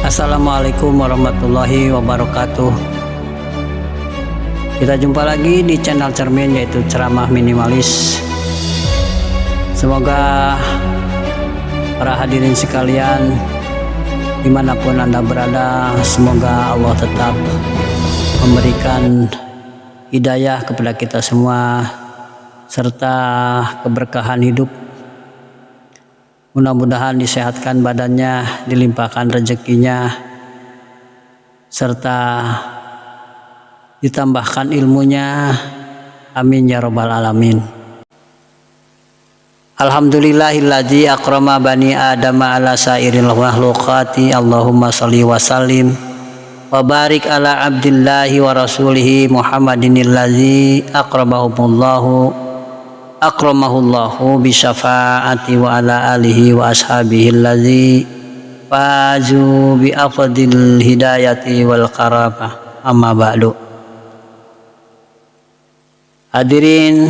Assalamualaikum warahmatullahi wabarakatuh. Kita jumpa lagi di channel Cermin, yaitu ceramah minimalis. Semoga para hadirin sekalian dimanapun Anda berada, semoga Allah tetap memberikan hidayah kepada kita semua serta keberkahan hidup. Mudah-mudahan disehatkan badannya, dilimpahkan rezekinya, serta ditambahkan ilmunya. Amin ya robbal alamin. Alhamdulillahilladzi akrama bani adama ala sairil makhluqati. Allahumma sholli wa sallim wa barik ala abdillahi wa rasulihi Muhammadinilladzi akramahullahu bi syafaati wa ala alihi wa ashabihi alladzi fazu bi afdil hidayati wal karamah. Amma ba'du. Hadirin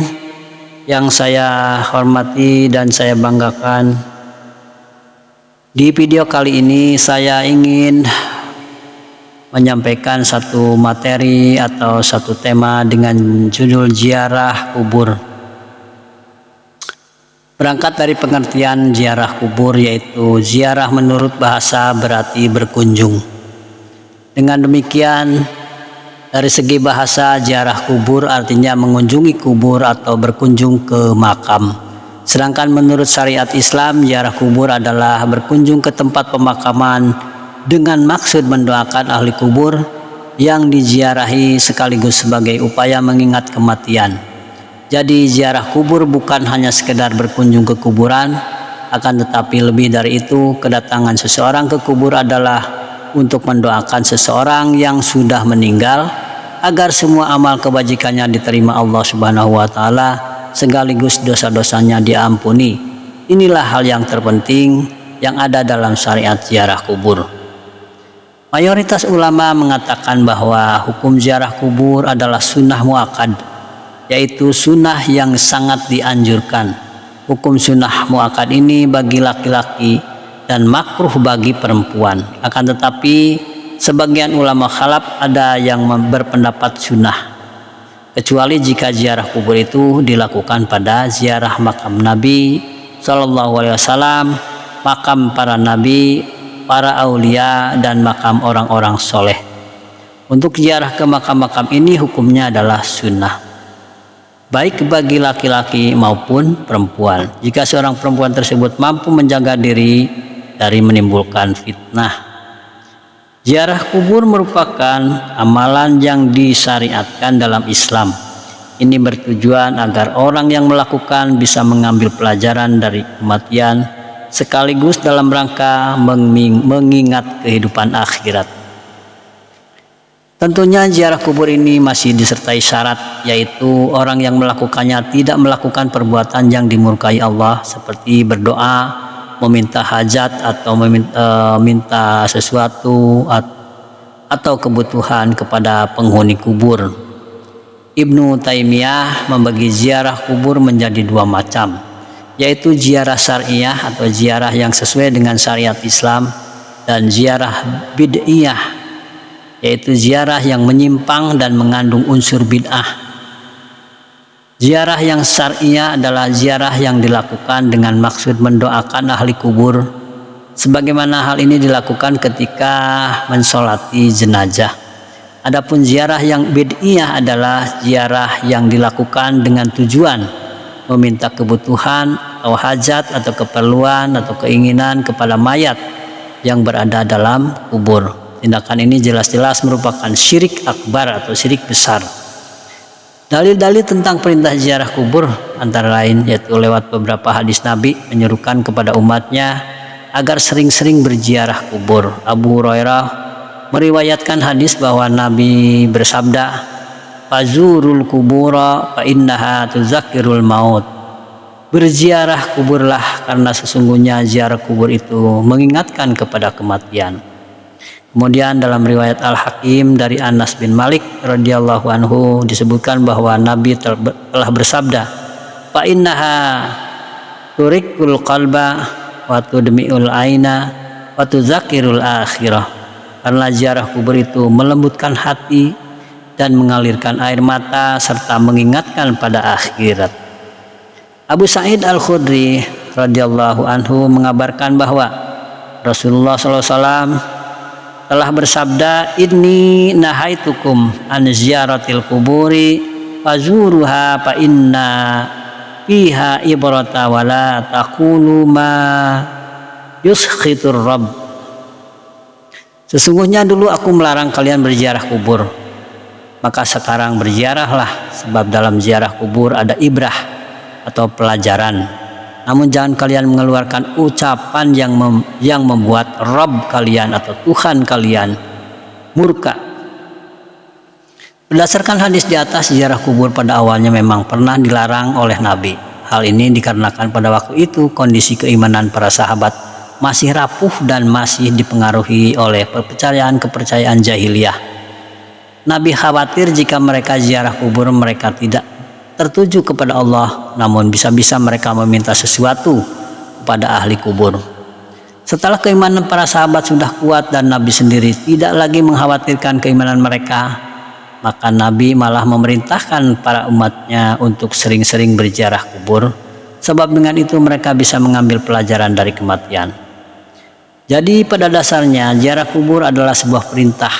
yang saya hormati dan saya banggakan, di video kali ini saya ingin menyampaikan satu materi atau satu tema dengan judul ziarah kubur. Berangkat dari pengertian ziarah kubur, yaitu ziarah menurut bahasa berarti berkunjung. Dengan demikian, dari segi bahasa, ziarah kubur artinya mengunjungi kubur atau berkunjung ke makam. Sedangkan menurut syariat Islam, ziarah kubur adalah berkunjung ke tempat pemakaman dengan maksud mendoakan ahli kubur yang diziarahi sekaligus sebagai upaya mengingat kematian. Jadi ziarah kubur bukan hanya sekedar berkunjung ke kuburan, akan tetapi lebih dari itu, kedatangan seseorang ke kubur adalah untuk mendoakan seseorang yang sudah meninggal agar semua amal kebajikannya diterima Allah Subhanahu wa taala sekaligus dosa-dosanya diampuni. Inilah hal yang terpenting yang ada dalam syariat ziarah kubur. Mayoritas ulama mengatakan bahwa hukum ziarah kubur adalah sunnah muakkad, yaitu sunnah yang sangat dianjurkan. Hukum sunnah muakkad ini bagi laki-laki dan makruh bagi perempuan. Akan tetapi sebagian ulama khalaf ada yang berpendapat sunnah, kecuali jika ziarah kubur itu dilakukan pada ziarah makam Nabi SAW, makam para nabi, para aulia, dan makam orang-orang soleh. Untuk ziarah ke makam-makam ini hukumnya adalah sunnah, baik bagi laki-laki maupun perempuan, jika seorang perempuan tersebut mampu menjaga diri dari menimbulkan fitnah. Ziarah kubur merupakan amalan yang disyariatkan dalam Islam. Ini bertujuan agar orang yang melakukan bisa mengambil pelajaran dari kematian, sekaligus dalam rangka mengingat kehidupan akhirat. Tentunya ziarah kubur ini masih disertai syarat, yaitu orang yang melakukannya tidak melakukan perbuatan yang dimurkai Allah, seperti berdoa, meminta hajat atau meminta sesuatu atau kebutuhan kepada penghuni kubur. Ibnu Taimiyah membagi ziarah kubur menjadi dua macam, yaitu ziarah syariah atau ziarah yang sesuai dengan syariat Islam, dan ziarah bid'iyah, yaitu ziarah yang menyimpang dan mengandung unsur bid'ah. Ziarah yang syariah adalah ziarah yang dilakukan dengan maksud mendoakan ahli kubur, sebagaimana hal ini dilakukan ketika mensolati jenazah. Adapun ziarah yang bid'iyah adalah ziarah yang dilakukan dengan tujuan meminta kebutuhan atau hajat atau keperluan atau keinginan kepada mayat yang berada dalam kubur. Tindakan ini jelas-jelas merupakan syirik akbar atau syirik besar. Dalil-dalil tentang perintah ziarah kubur antara lain yaitu lewat beberapa hadis Nabi menyerukan kepada umatnya agar sering-sering berziarah kubur. Abu Hurairah meriwayatkan hadis bahwa Nabi bersabda, "Fazurul kubura fa innaha tuzakkirul maut." Berziarah kuburlah karena sesungguhnya ziarah kubur itu mengingatkan kepada kematian. Kemudian dalam riwayat Al-Hakim dari Anas bin Malik radhiyallahu anhu disebutkan bahwa Nabi telah bersabda, "Fa innaha turikul qalba wa tudmi'ul aina wa tudzakirul akhirah." karena ziarah kubur itu melembutkan hati dan mengalirkan air mata serta mengingatkan pada akhirat. Abu Sa'id Al-Khudri radhiyallahu anhu mengabarkan bahwa Rasulullah SAW telah bersabda, "Inni nahaitukum an ziyaratil kuburi fazuruha fa inna fiha ibrata wa la taqulu ma yuskhitur rabb." Sesungguhnya dulu aku melarang kalian berziarah kubur, maka sekarang berziarahlah, sebab dalam ziarah kubur ada ibrah atau pelajaran. Namun jangan kalian mengeluarkan ucapan yang membuat Rabb kalian atau Tuhan kalian murka. Berdasarkan hadis di atas, ziarah kubur pada awalnya memang pernah dilarang oleh Nabi. Hal ini dikarenakan pada waktu itu kondisi keimanan para sahabat masih rapuh dan masih dipengaruhi oleh kepercayaan jahiliyah. Nabi khawatir jika mereka ziarah kubur mereka tidak tertuju kepada Allah, namun bisa-bisa mereka meminta sesuatu kepada ahli kubur. Setelah keimanan para sahabat sudah kuat dan Nabi sendiri tidak lagi mengkhawatirkan keimanan mereka, maka Nabi malah memerintahkan para umatnya untuk sering-sering berziarah kubur, sebab dengan itu mereka bisa mengambil pelajaran dari kematian. Jadi pada dasarnya ziarah kubur adalah sebuah perintah.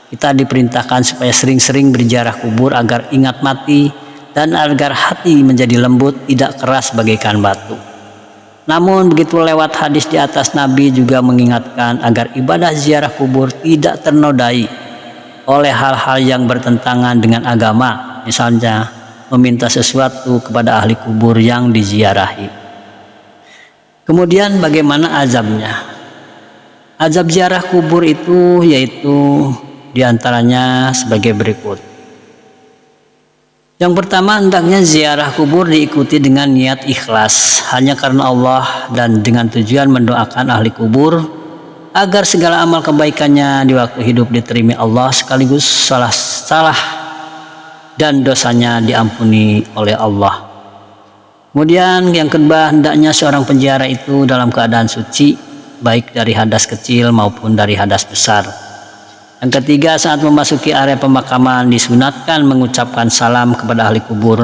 Kita diperintahkan supaya sering-sering berziarah kubur agar ingat mati dan agar hati menjadi lembut, tidak keras bagaikan batu. Namun begitu lewat hadis di atas, Nabi juga mengingatkan agar ibadah ziarah kubur tidak ternodai oleh hal-hal yang bertentangan dengan agama, misalnya meminta sesuatu kepada ahli kubur yang diziarahi. Kemudian bagaimana azabnya? Azab ziarah kubur itu yaitu diantaranya sebagai berikut. Yang pertama, hendaknya ziarah kubur diikuti dengan niat ikhlas hanya karena Allah dan dengan tujuan mendoakan ahli kubur agar segala amal kebaikannya di waktu hidup diterima Allah, sekaligus salah dan dosanya diampuni oleh Allah. Kemudian yang kedua, hendaknya seorang penziarah itu dalam keadaan suci, baik dari hadas kecil maupun dari hadas besar. Yang ketiga, saat memasuki area pemakaman disunatkan mengucapkan salam kepada ahli kubur.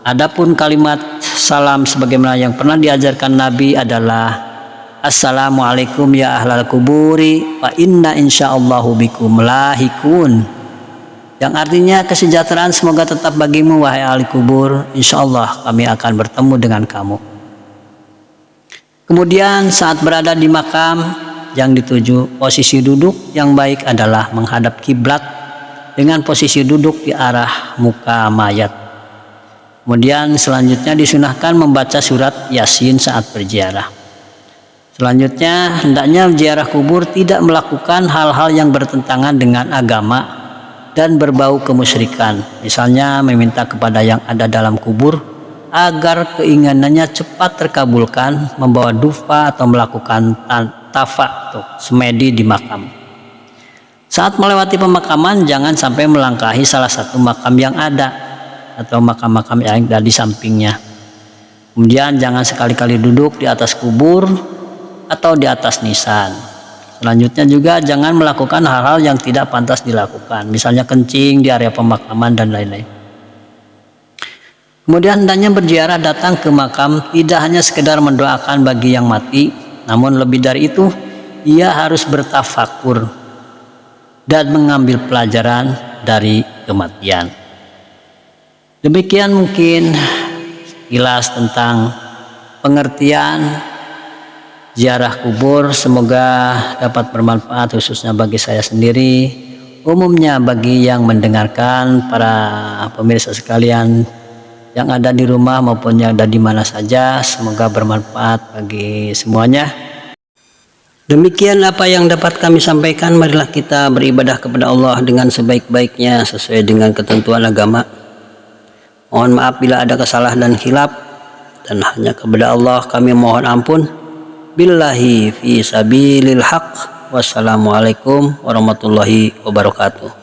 Adapun kalimat salam sebagaimana yang pernah diajarkan Nabi adalah Assalamualaikum ya ahlal kuburi fa inna insyaallahu bikum lahikun, yang artinya kesejahteraan semoga tetap bagimu wahai ahli kubur, insyaallah kami akan bertemu dengan kamu. Kemudian saat berada di makam yang dituju, posisi duduk yang baik adalah menghadap kiblat dengan posisi duduk di arah muka mayat. Kemudian selanjutnya disunahkan membaca surat Yasin saat berziarah. Selanjutnya hendaknya ziarah kubur tidak melakukan hal-hal yang bertentangan dengan agama dan berbau kemusyrikan, misalnya meminta kepada yang ada dalam kubur agar keinginannya cepat terkabulkan, membawa dufa atau melakukan atau semedi di makam. Saat melewati pemakaman jangan sampai melangkahi salah satu makam yang ada atau makam-makam yang ada di sampingnya. Kemudian jangan sekali-kali duduk di atas kubur atau di atas nisan. Selanjutnya juga jangan melakukan hal-hal yang tidak pantas dilakukan, misalnya kencing di area pemakaman dan lain-lain. Kemudian hendaknya berziarah datang ke makam tidak hanya sekedar mendoakan bagi yang mati, namun lebih dari itu ia harus bertafakur dan mengambil pelajaran dari kematian. Demikian mungkin sekilas tentang pengertian ziarah kubur. Semoga dapat bermanfaat khususnya bagi saya sendiri, umumnya bagi yang mendengarkan, para pemirsa sekalian yang ada di rumah maupun yang ada di mana saja. Semoga bermanfaat bagi semuanya. Demikian apa yang dapat kami sampaikan. Marilah kita beribadah kepada Allah dengan sebaik-baiknya sesuai dengan ketentuan agama. Mohon maaf bila ada kesalahan dan khilaf, dan hanya kepada Allah kami mohon ampun. Billahi fi sabilil haq. Wassalamualaikum warahmatullahi wabarakatuh.